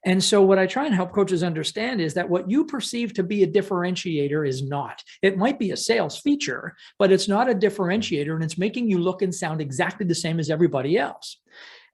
And so what I try and help coaches understand is that what you perceive to be a differentiator is not. It might be a sales feature, but it's not a differentiator, and it's making you look and sound exactly the same as everybody else.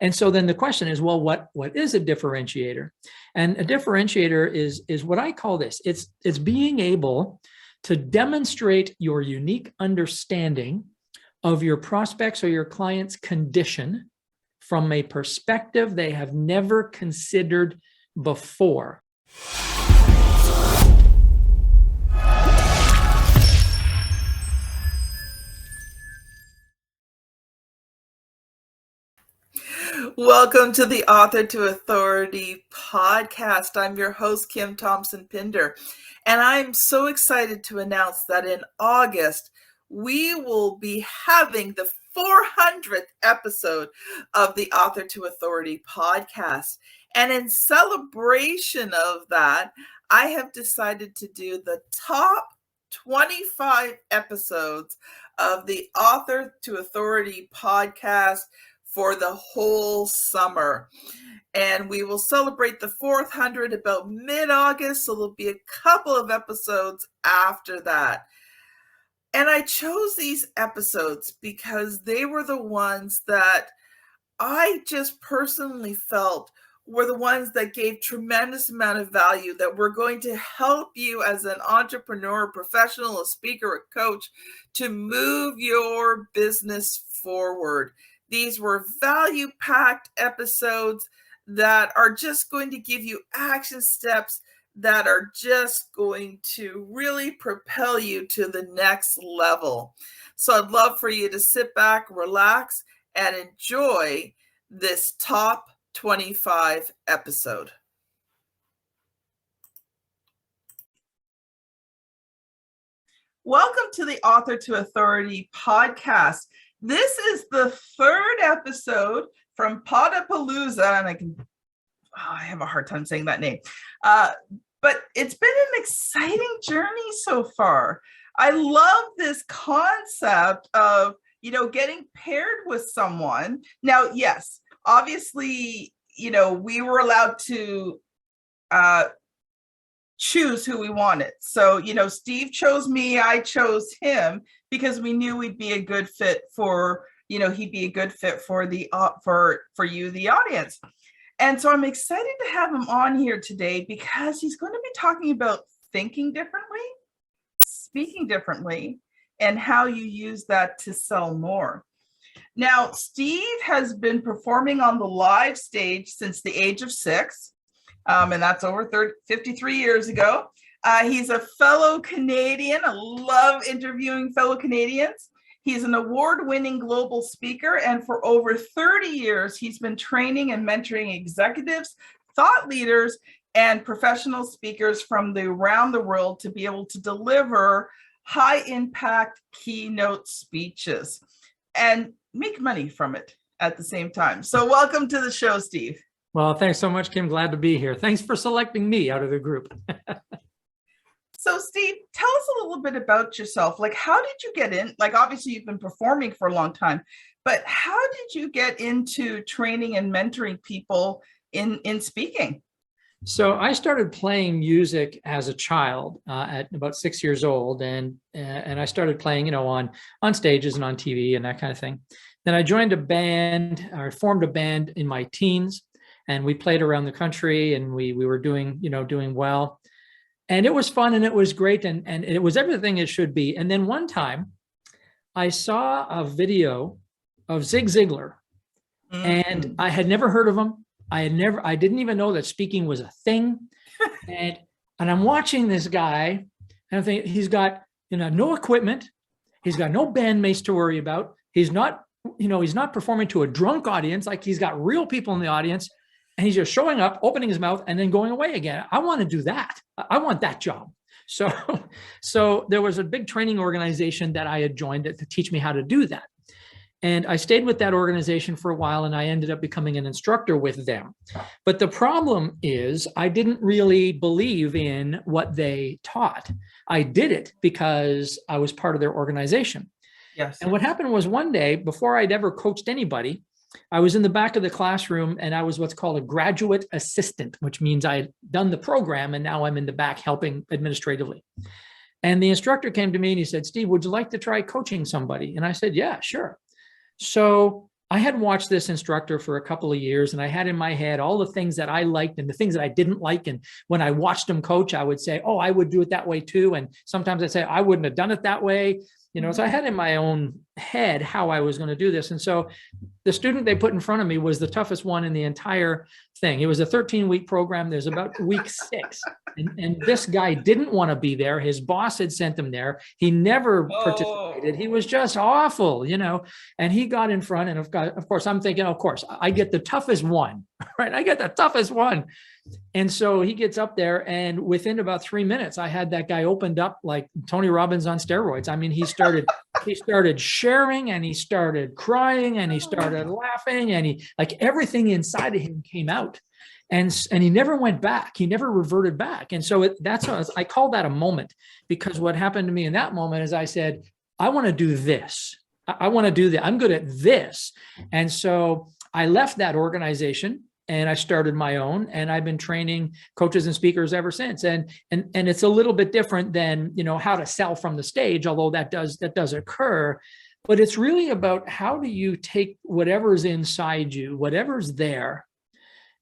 And so then the question is, well, what is a differentiator? And a differentiator is what I call this. It's being able to demonstrate your unique understanding of your prospects or your client's condition from a perspective they have never considered before. Welcome to the Author to Authority podcast. I'm your host, Kim Thompson-Pinder, and I'm so excited to announce that in August, we will be having the 400th episode of the Author to Authority podcast. And in celebration of that, I have decided to do the top 25 episodes of the Author to Authority podcast for the whole summer. And we will celebrate the 400 about mid-August, so there'll be a couple of episodes after that. And I chose these episodes because they were the ones that I just personally felt were the ones that gave tremendous amount of value, that were going to help you as an entrepreneur, a professional, a speaker, a coach, to move your business forward. These were value-packed episodes that are just going to give you action steps that are just going to really propel you to the next level. So I'd love for you to sit back, relax, and enjoy this top 25 episode. Welcome to the Author to Authority podcast. This is the third episode from Podapalooza, and I have a hard time saying that name. But it's been an exciting journey so far. I love this concept of, getting paired with someone. Now, yes, obviously, we were allowed to choose who we wanted. So, Steve chose me, I chose him, because we knew we'd be a good fit for, he'd be a good fit for for you, the audience. And so I'm excited to have him on here today because he's going to be talking about thinking differently, speaking differently, and how you use that to sell more. Now, Steve has been performing on the live stage since the age of 6. And that's over 53 years ago. He's a fellow Canadian. I love interviewing fellow Canadians. He's an award-winning global speaker, and for over 30 years, he's been training and mentoring executives, thought leaders, and professional speakers from around the world to be able to deliver high-impact keynote speeches and make money from it at the same time. So welcome to the show, Steve. Well, thanks so much, Kim. Glad to be here. Thanks for selecting me out of the group. So, Steve, tell us a little bit about yourself. Like, how did you get in? Like, obviously, you've been performing for a long time, but how did you get into training and mentoring people in speaking? So I started playing music as a child at about 6 years old, and I started playing, on stages and on TV and that kind of thing. Then I joined a band, or formed a band in my teens, and we played around the country, and we were doing well. And it was fun, and it was great, and it was everything it should be. And then one time I saw a video of Zig Ziglar, and I had never heard of him. I didn't even know that speaking was a thing. And I'm watching this guy, and I'm thinking, he's got, no equipment. He's got no bandmates to worry about. He's not performing to a drunk audience. Like, he's got real people in the audience. And he's just showing up, opening his mouth, and then going away again. I want to do that. I want that job. So there was a big training organization that I had joined to teach me how to do that. And I stayed with that organization for a while, and I ended up becoming an instructor with them. But the problem is I didn't really believe in what they taught. I did it because I was part of their organization. Yes. And what happened was, one day, before I'd ever coached anybody, I was in the back of the classroom and I was what's called a graduate assistant, which means I had done the program and now I'm in the back helping administratively. And the instructor came to me and he said, Steve, would you like to try coaching somebody? And I said, yeah, sure. So I had watched this instructor for a couple of years and I had in my head all the things that I liked and the things that I didn't like. And when I watched him coach, I would say, oh, I would do it that way too. And sometimes I'd say, I wouldn't have done it that way. So I had in my own head how I was going to do this. And so the student they put in front of me was the toughest one in the entire thing. It was a 13-week program. There's about week 6. And this guy didn't want to be there. His boss had sent him there. He never participated. He was just awful, and he got in front. And of course, I'm thinking, of course, I get the toughest one, right? I get the toughest one. And so he gets up there and within about 3 minutes, I had that guy opened up like Tony Robbins on steroids. I mean, he started sharing and he started crying and he started laughing and he like everything inside of him came out. And he never went back. He never reverted back. And so I call that a moment, because what happened to me in that moment is I said, I want to do this. I want to do that. I'm good at this. And so I left that organization and I started my own, and I've been training coaches and speakers ever since. And it's a little bit different than, how to sell from the stage, although that does occur. But it's really about how do you take whatever's inside you, whatever's there,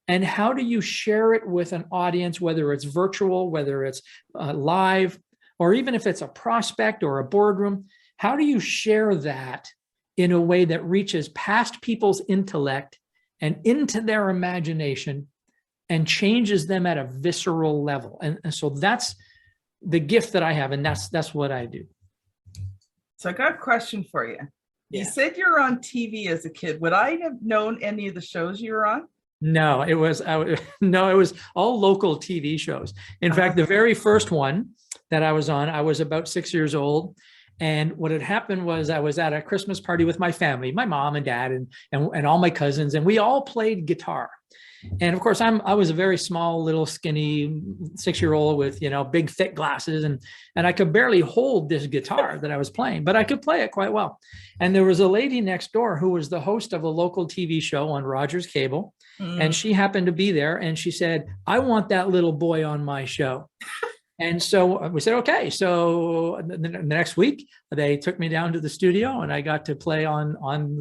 and how do you share it with an audience, whether it's virtual, whether it's live, or even if it's a prospect or a boardroom, how do you share that in a way that reaches past people's intellect and into their imagination and changes them at a visceral level? And so that's the gift that I have, and that's what I do. So I got a question for you. Yeah. You said you were on TV as a kid. Would I have known any of the shows you were on? No, it was all local TV shows. In fact, the very first one that I was on, I was about 6 years old. And what had happened was I was at a Christmas party with my family, my mom and dad and all my cousins, and we all played guitar. And of course, I was a very small, little skinny 6-year-old with, big, thick glasses. And I could barely hold this guitar that I was playing, but I could play it quite well. And there was a lady next door who was the host of a local TV show on Rogers Cable. And she happened to be there. And she said, I want that little boy on my show. And so we said, okay. So the next week, they took me down to the studio and I got to play on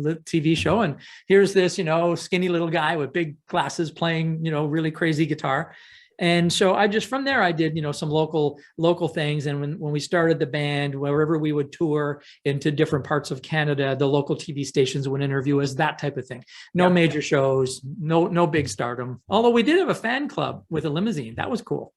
the TV show. And here's this, skinny little guy with big glasses playing, really crazy guitar. And so from there, I did, some local things. And when we started the band, wherever we would tour into different parts of Canada, the local TV stations would interview us, that type of thing. No major shows, no big stardom. Although we did have a fan club with a limousine. That was cool.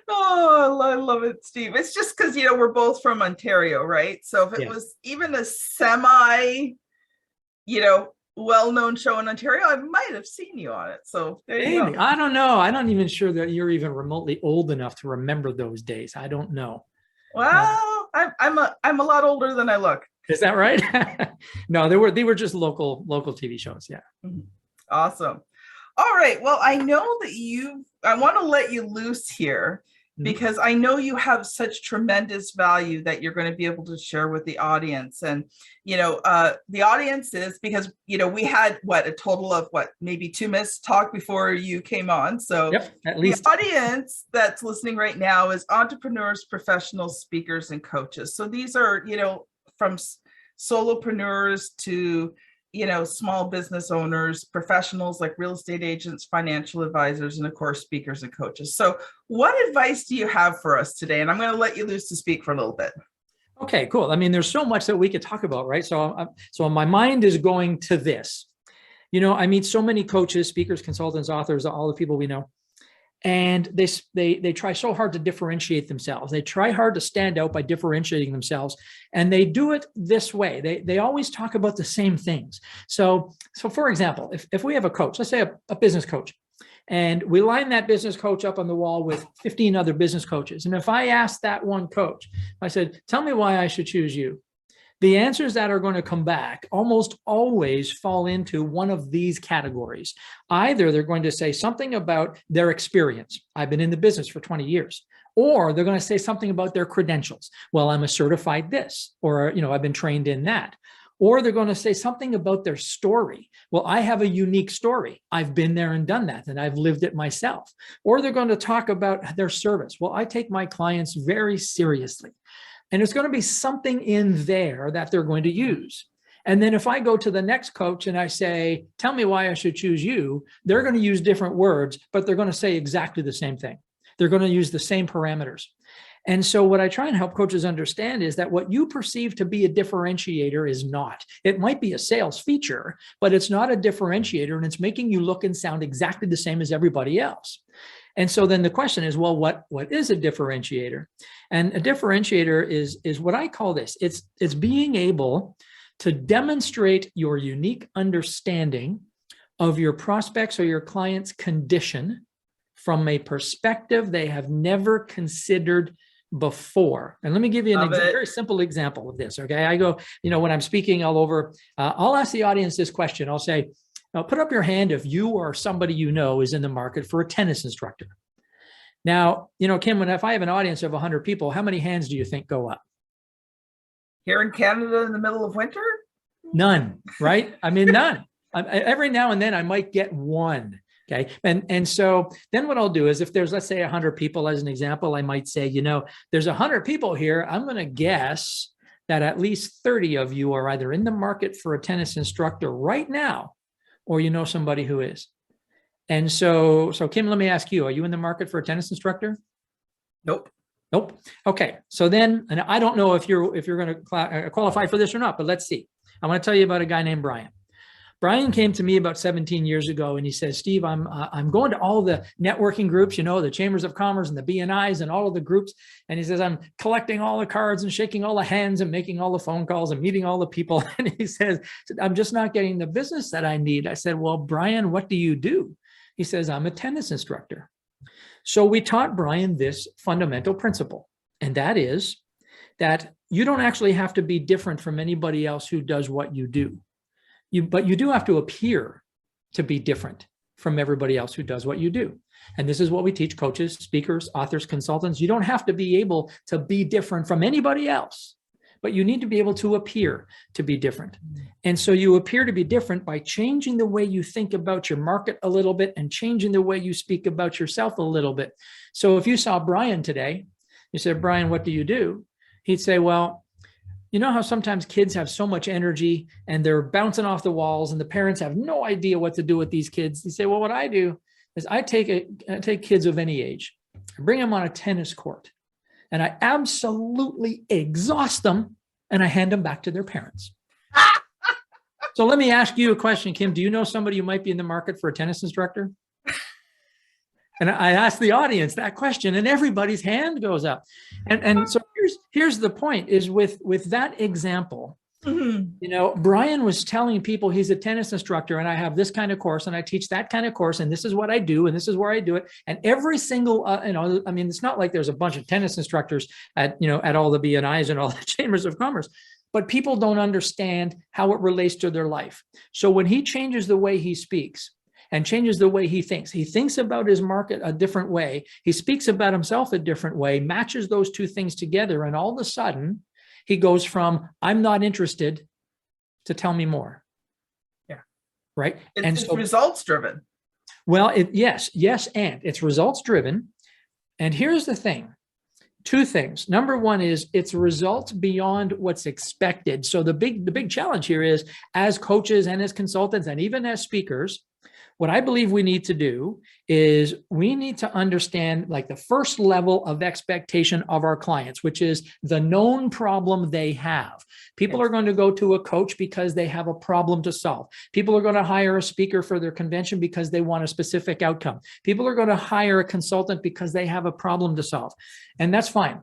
Oh, I love it, Steve. It's just because, we're both from Ontario, right? So if it was even a semi, well-known show in Ontario, I might have seen you on it. So there you go. I don't know. I'm not even sure that you're even remotely old enough to remember those days. I don't know. Well, I'm a lot older than I look. Is that right? No, they were just local TV shows. Yeah. Awesome. All right. Well, I know that I want to let you loose here because I know you have such tremendous value that you're going to be able to share with the audience. And, the audience is because, we had a total of maybe 2 minutes talk before you came on. So at least the audience that's listening right now is entrepreneurs, professionals, speakers, and coaches. So these are, from solopreneurs to small business owners, professionals like real estate agents, financial advisors, and of course, speakers and coaches. So what advice do you have for us today? And I'm going to let you loose to speak for a little bit. Okay, cool. I mean, there's so much that we could talk about, right? So my mind is going to this. I meet so many coaches, speakers, consultants, authors, all the people we know. And they try so hard to differentiate themselves. They try hard to stand out by differentiating themselves. And they do it this way. They always talk about the same things. So for example, if we have a coach, let's say a business coach, and we line that business coach up on the wall with 15 other business coaches. And if I asked that one coach, I said, tell me why I should choose you. The answers that are going to come back almost always fall into one of these categories. Either they're going to say something about their experience. I've been in the business for 20 years. Or they're going to say something about their credentials. Well, I'm a certified this, or, I've been trained in that. Or they're going to say something about their story. Well, I have a unique story. I've been there and done that, and I've lived it myself. Or they're going to talk about their service. Well, I take my clients very seriously. And there's going to be something in there that they're going to use. And then if I go to the next coach and I say, tell me why I should choose you, they're going to use different words, but they're going to say exactly the same thing. They're going to use the same parameters. And so what I try and help coaches understand is that what you perceive to be a differentiator is not. It might be a sales feature, but it's not a differentiator, and it's making you look and sound exactly the same as everybody else. And so then the question is, well, what is a differentiator? And a differentiator is what I call this. It's being able to demonstrate your unique understanding of your prospects or your client's condition from a perspective they have never considered before. And let me give you a very simple example of this. Okay. I go, when I'm speaking all over, I'll ask the audience this question. I'll say, now put up your hand if you or somebody is in the market for a tennis instructor. Now, Kim, if I have an audience of 100 people, how many hands do you think go up? Here in Canada in the middle of winter? None, right? I mean, none. Every now and then I might get one. Okay. And so then what I'll do is if there's, let's say 100 people as an example, I might say, there's 100 people here. I'm going to guess that at least 30 of you are either in the market for a tennis instructor right now, or somebody who is. And so Kim, let me ask you, are you in the market for a tennis instructor? Nope. Nope. Okay. So then, and I don't know if you're going to qualify for this or not, but let's see. I want to tell you about a guy named Brian. Brian came to me about 17 years ago and he says, Steve, I'm going to all the networking groups, the chambers of commerce and the BNIs and all of the groups. And he says, I'm collecting all the cards and shaking all the hands and making all the phone calls and meeting all the people. And he says, I'm just not getting the business that I need. I said, well, Brian, what do you do? He says, I'm a tennis instructor. So we taught Brian this fundamental principle, and that is that you don't actually have to be different from anybody else who does what you do. But you do have to appear to be different from everybody else who does what you do. And this is what we teach coaches, speakers, authors, consultants. You don't have to be able to be different from anybody else, but you need to be able to appear to be different. And so you appear to be different by changing the way you think about your market a little bit and changing the way you speak about yourself a little bit. So if you saw Brian today, you said, Brian, what do you do? He'd say, well, you know how sometimes kids have so much energy and they're bouncing off the walls and the parents have no idea what to do with these kids. You say, well, what I do is I take kids of any age, I bring them on a tennis court, and I absolutely exhaust them and I hand them back to their parents. So let me ask you a question, Kim. Do you know somebody who might be in the market for a tennis instructor? And I asked the audience that question and everybody's hand goes up. And so here's the point is with that example, Brian was telling people he's a tennis instructor and I have this kind of course and I teach that kind of course and this is what I do and this is where I do it. And every single, it's not like there's a bunch of tennis instructors at all the BNIs and all the chambers of commerce, but people don't understand how it relates to their life. So when he changes the way he speaks, and changes the way he thinks about his market a different way, he speaks about himself a different way, matches those two things together, and all of a sudden, he goes from, I'm not interested, to tell me more. Yeah. Right? It's results driven. Well, yes, and it's results driven. And here's the thing. Two things. Number one is it's results beyond what's expected. So the big challenge here is, as coaches and as consultants and even as speakers, what I believe we need to do is we need to understand like the first level of expectation of our clients, which is the known problem they have. People are going to go to a coach because they have a problem to solve. People are going to hire a speaker for their convention because they want a specific outcome. People are going to hire a consultant because they have a problem to solve. And that's fine.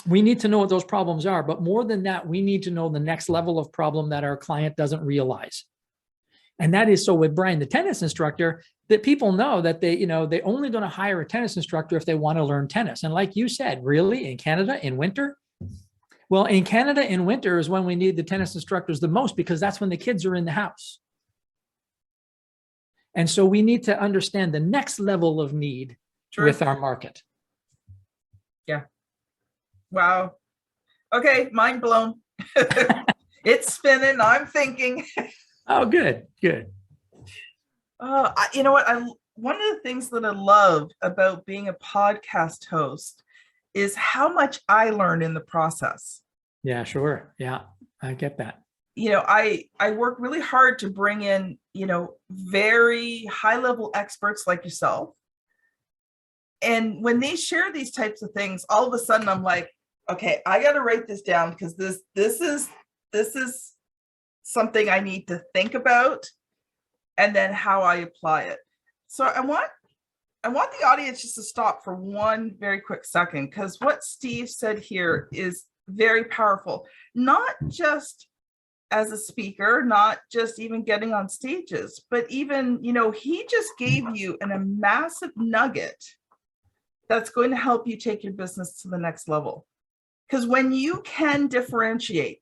We need to know what those problems are. But more than that, we need to know the next level of problem that our client doesn't realize. And that is so with Brian, the tennis instructor, that people know that they only going to hire a tennis instructor if they want to learn tennis. And like you said, really in Canada in winter? Well, in Canada in winter is when we need the tennis instructors the most because that's when the kids are in the house. And so we need to understand the next level of need with our market. Yeah. Wow. Okay. Mind blown. It's spinning. I'm thinking. Oh, good, good. You know what? One of the things that I love about being a podcast host is how much I learn in the process. Yeah, sure. Yeah, I get that. You know, I work really hard to bring in, you know, very high level experts like yourself. And when they share these types of things, all of a sudden I'm like, okay, I got to write this down because this is something I need to think about, and then how I apply it. So I want the audience just to stop for one very quick second, because what Steve said here is very powerful, not just as a speaker, not just even getting on stages, but even, you know, he just gave you a massive nugget that's going to help you take your business to the next level. Because when you can differentiate,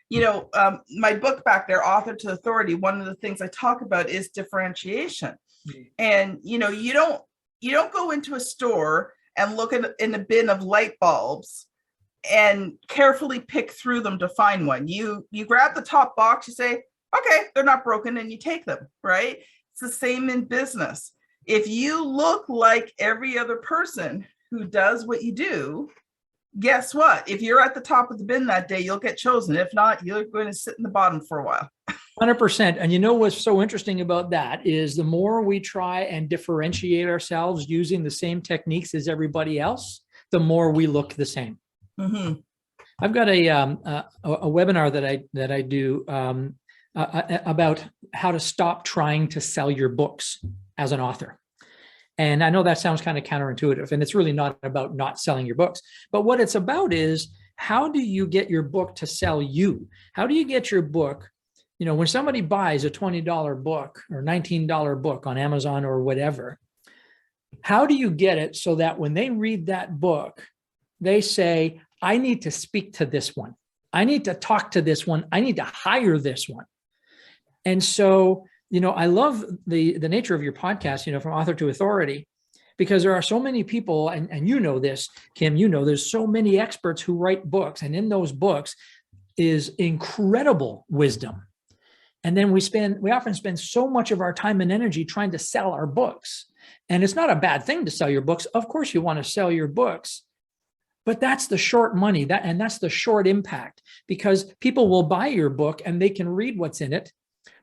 you know, my book back there, Author to Authority, one of the things I talk about is differentiation. And, you know, you don't go into a store and look in a bin of light bulbs and carefully pick through them to find one. You grab the top box, you say, okay, they're not broken, and you take them, right? It's the same in business. If you look like every other person who does what you do, guess what? If you're at the top of the bin that day, you'll get chosen. If not, you're going to sit in the bottom for a while. 100%. And you know what's so interesting about that is the more we try and differentiate ourselves using the same techniques as everybody else, the more we look the same. Mm-hmm. I've got a webinar that I do about how to stop trying to sell your books as an author. And I know that sounds kind of counterintuitive, and it's really not about not selling your books. But what it's about is, how do you get your book to sell you? How do you get your book? You know, when somebody buys a $20 book or $19 book on Amazon or whatever, how do you get it so that when they read that book, they say, I need to speak to this one. I need to talk to this one. I need to hire this one. And so, you know, I love the nature of your podcast, you know, from Author to Authority, because there are so many people, and you know this, Kim, you know, there's so many experts who write books, and in those books is incredible wisdom. And then we often spend so much of our time and energy trying to sell our books. And it's not a bad thing to sell your books. Of course you want to sell your books, but that's the short money, and that's the short impact, because people will buy your book and they can read what's in it,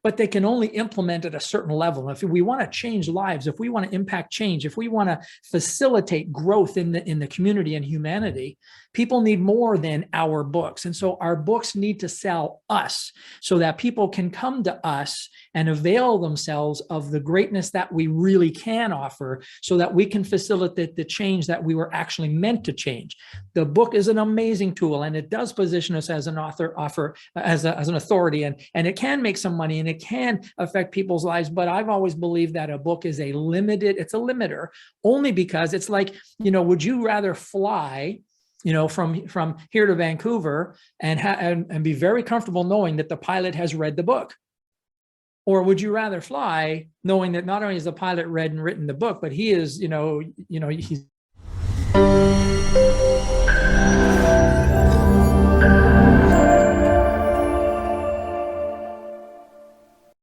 but they can only implement at a certain level. If we want to change lives, if we want to impact change, if we want to facilitate growth in the community and humanity, people need more than our books. And so our books need to sell us so that people can come to us and avail themselves of the greatness that we really can offer, so that we can facilitate the change that we were actually meant to change. The book is an amazing tool, and it does position us as an as an authority, and it can make some money, and it can affect people's lives. But I've always believed that a book is it's a limiter, only because it's like, you know, would you rather fly, you know, from here to Vancouver and be very comfortable knowing that the pilot has read the book? Or would you rather fly knowing that not only has the pilot read and written the book, but he is, he's